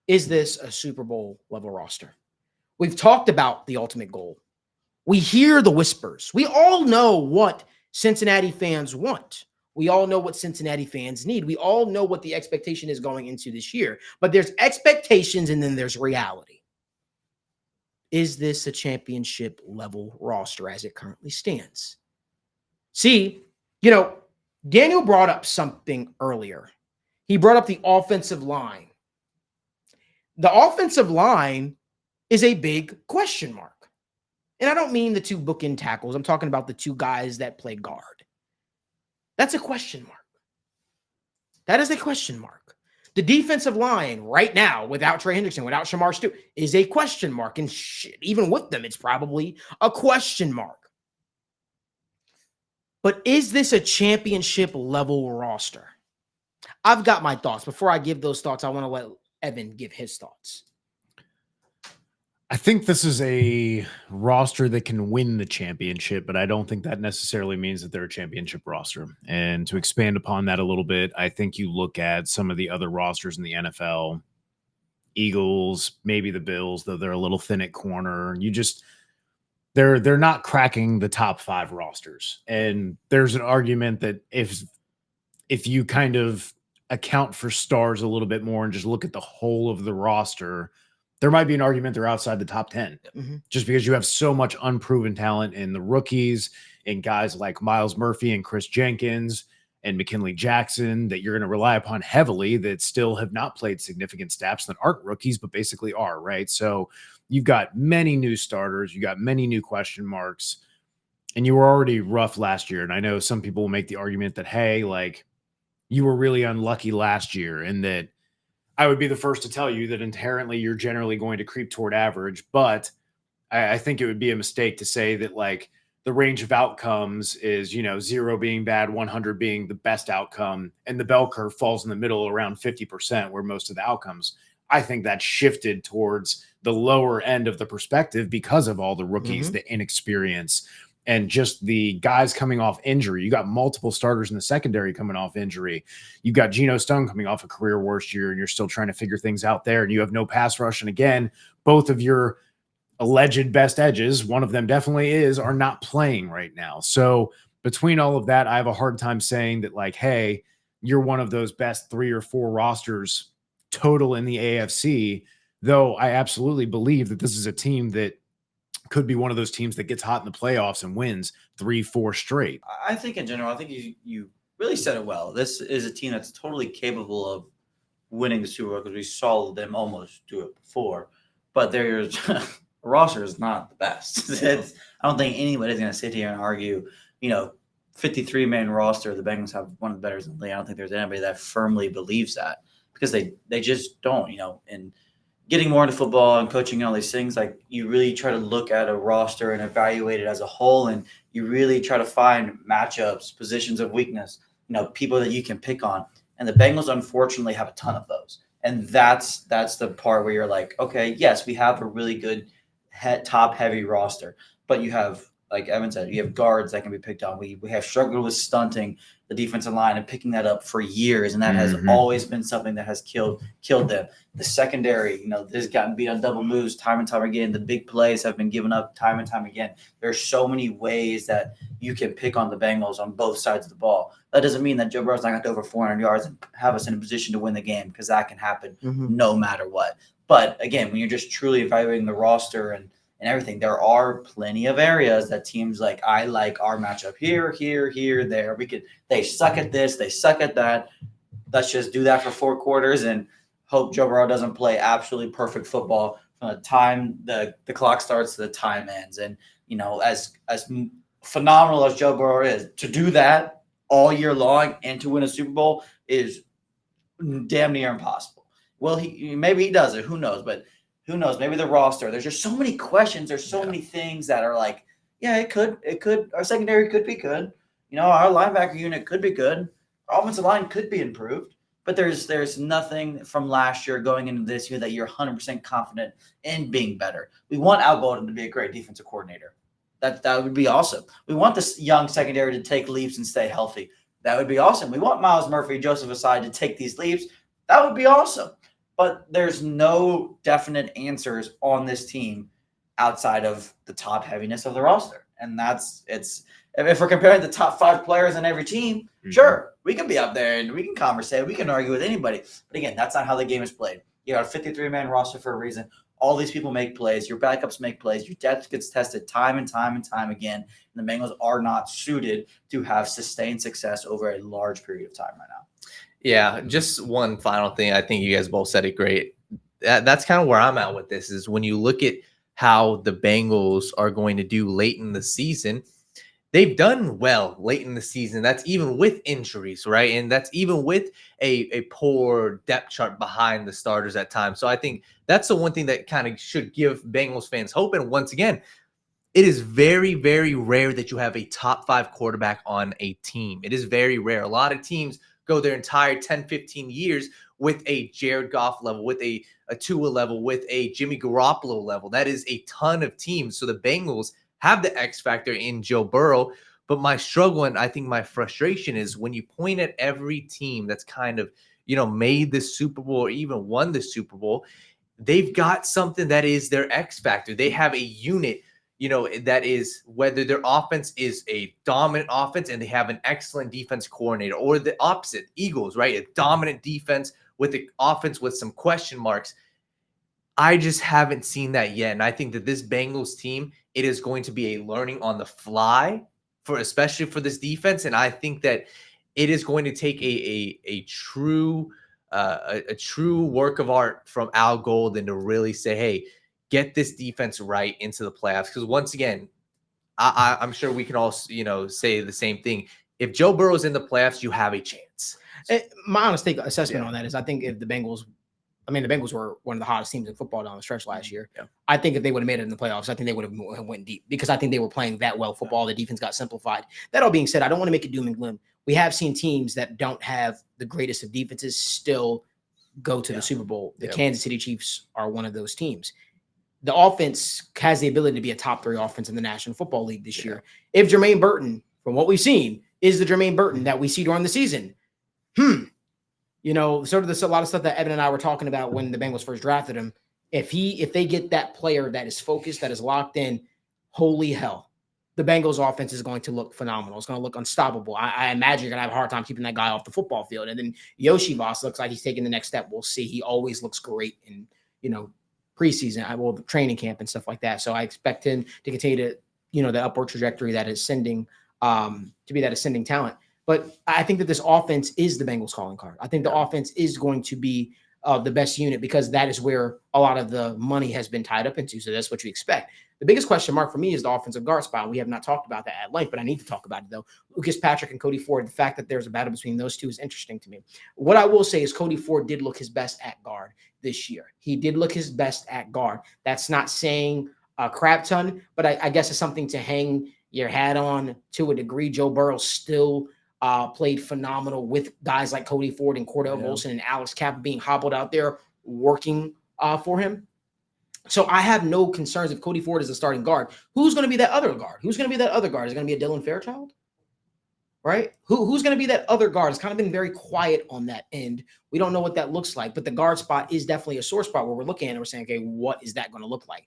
Is this a Super Bowl level roster? We've talked about the ultimate goal. We hear the whispers. We all know what Cincinnati fans want. We all know what Cincinnati fans need. We all know what the expectation is going into this year. But there's expectations and then there's reality. Is this a championship level roster as it currently stands? See, Daniel brought up something earlier. He brought up the offensive line. The offensive line is a big question mark. And I don't mean the two bookend tackles. I'm talking about the two guys that play guard. That's a question mark. That is a question mark. The defensive line right now, without Trey Hendrickson, without Shamar Stewart, is a question mark. And even with them, it's probably a question mark. But is this a championship level roster? I've got my thoughts. Before I give those thoughts, I want to let Evan give his thoughts. I think this is a roster that can win the championship, but I don't think that necessarily means that they're a championship roster. And to expand upon that a little bit, I think you look at some of the other rosters in the NFL, Eagles, maybe the Bills, though they're a little thin at corner. They're not cracking the top 5 rosters. And there's an argument that if you kind of account for stars a little bit more and just look at the whole of the roster, there might be an argument they're outside the top 10 just because you have so much unproven talent in the rookies and guys like Miles Murphy and Chris Jenkins and McKinley Jackson that you're going to rely upon heavily that still have not played significant snaps that aren't rookies, but basically are, right? So you've got many new starters. You got many new question marks, and you were already rough last year. And I know some people will make the argument that, hey, like you were really unlucky last year and that I would be the first to tell you that inherently you're generally going to creep toward average, but I think it would be a mistake to say that like the range of outcomes is, 0 being bad, 100 being the best outcome, and the bell curve falls in the middle around 50% where most of the outcomes. I think that shifted towards the lower end of the perspective because of all the rookies, the inexperience, and just the guys coming off injury. You got multiple starters in the secondary coming off injury. You got Geno Stone coming off a career worst year, and you're still trying to figure things out there. And you have no pass rush. And again, both of your alleged best edges, one of them definitely are not playing right now. So between all of that, I have a hard time saying that like, hey, you're one of those best 3 or 4 rosters total in the AFC, though I absolutely believe that this is a team that could be one of those teams that gets hot in the playoffs and wins 3-4 straight. I think in general, I think you really said it well. This is a team that's totally capable of winning the Super Bowl because we saw them almost do it before. But their roster is not the best. I don't think anybody's going to sit here and argue, 53-man roster, the Bengals have one of the better in the league. I don't think there's anybody that firmly believes that because they just don't, and getting more into football and coaching and all these things, like you really try to look at a roster and evaluate it as a whole, and you really try to find matchups, positions of weakness, people that you can pick on. And the Bengals, unfortunately, have a ton of those. And that's the part where you're like, okay, yes, we have a really good top-heavy roster, but you have, like Evan said, you have guards that can be picked on. We have struggled with stunting the defensive line and picking that up for years, and that has always been something that has killed them. The secondary, has gotten beat on double moves time and time again. The big plays have been given up time and time again. There's so many ways that you can pick on the Bengals on both sides of the ball. That doesn't mean that Joe Burrow's not going to go over 400 yards and have us in a position to win the game, because that can happen no matter what. But again, when you're just truly evaluating the roster and everything, there are plenty of areas that teams like, I like our matchup here, there. They suck at this, they suck at that. Let's just do that for 4 quarters and hope Joe Burrow doesn't play absolutely perfect football from the time the clock starts to the time ends. And, as phenomenal as Joe Burrow is, to do that all year long and to win a Super Bowl is damn near impossible. Well, maybe he does it. Who knows? But who knows? Maybe the roster. There's just so many questions. There's so many things that are like, yeah, it could. Our secondary could be good. Our linebacker unit could be good. Our offensive line could be improved. But there's nothing from last year going into this year that you're 100% confident in being better. We want Al Golden to be a great defensive coordinator. That would be awesome. We want this young secondary to take leaps and stay healthy. That would be awesome. We want Miles Murphy, Joseph Asai to take these leaps. That would be awesome. but there's no definite answers on this team outside of the top heaviness of the roster. And if we're comparing the top 5 players on every team, sure, we can be up there and we can conversate, we can argue with anybody. But again, that's not how the game is played. You got a 53-man roster for a reason. All these people make plays. Your backups make plays. Your depth gets tested time and time and time again. And the Bengals are not suited to have sustained success over a large period of time right now. Yeah, just one final thing. I think you guys both said it great. That's kind of where I'm at with this is when you look at how the Bengals are going to do late in the season, they've done well late in the season. That's even with injuries, right? And that's even with a poor depth chart behind the starters at times. So I think that's the one thing that kind of should give Bengals fans hope. And once again, it is very, very rare that you have a top 5 quarterback on a team. It is very rare. A lot of teams go their entire 10, 15 years with a Jared Goff level, with a Tua level, with a Jimmy Garoppolo level. That is a ton of teams. So the Bengals have the X factor in Joe Burrow. But my struggle and I think my frustration is when you point at every team that's kind of, made the Super Bowl or even won the Super Bowl, they've got something that is their X factor. They have a unit, that is whether their offense is a dominant offense and they have an excellent defense coordinator, or the opposite, Eagles, right? A dominant defense with the offense with some question marks. I just haven't seen that yet. And I think that this Bengals team, it is going to be a learning on the fly especially for this defense. And I think that it is going to take a true work of art from Al Golden to really say, hey, get this defense right into the playoffs. Because once again, I'm sure we can all, say the same thing. If Joe Burrow's in the playoffs, you have a chance. My honest assessment on that is I think if the Bengals were one of the hottest teams in football down the stretch last year. Yeah. I I think if they would have made it in the playoffs, I think they would have went deep because I think they were playing that well football. The defense got simplified. That all being said, I don't want to make it doom and gloom. We have seen teams that don't have the greatest of defenses still go to the Super Bowl. The Kansas City Chiefs are one of those teams. The offense has the ability to be a top 3 offense in the National Football League this year. If Jermaine Burton, from what we've seen, is the Jermaine Burton that we see during the season, sort of a lot of stuff that Evan and I were talking about when the Bengals first drafted him. If they get that player that is focused, that is locked in, holy hell, the Bengals offense is going to look phenomenal. It's going to look unstoppable. I imagine you're going to have a hard time keeping that guy off the football field. And then Yoshi Voss looks like he's taking the next step. We'll see. He always looks great in, preseason, the training camp and stuff like that. So I expect him to continue to, the upward trajectory that is sending to be that ascending talent. But I think that this offense is the Bengals calling card. I think the offense is going to be the best unit because that is where a lot of the money has been tied up into. So that's what you expect. The biggest question mark for me is the offensive guard spot. We have not talked about that at length, but I need to talk about it though. Lucas Patrick and Cody Ford, the fact that there's a battle between those two is interesting to me. What I will say is Cody Ford did look his best at guard this year. He did look his best at guard. That's not saying a crap ton, but I guess it's something to hang your hat on to a degree. Joe Burrow still played phenomenal with guys like Cody Ford and Cordell Volson and Alex Kappa being hobbled out there working for him. So I have no concerns if Cody Ford is the starting guard. Who's going to be that other guard? Who's going to be that other guard? Is it going to be a Dylan Fairchild? Right? Who's going to be that other guard? It's kind of been very quiet on that end. We don't know what that looks like, but the guard spot is definitely a sore spot where we're looking at it and we're saying, okay, what is that going to look like?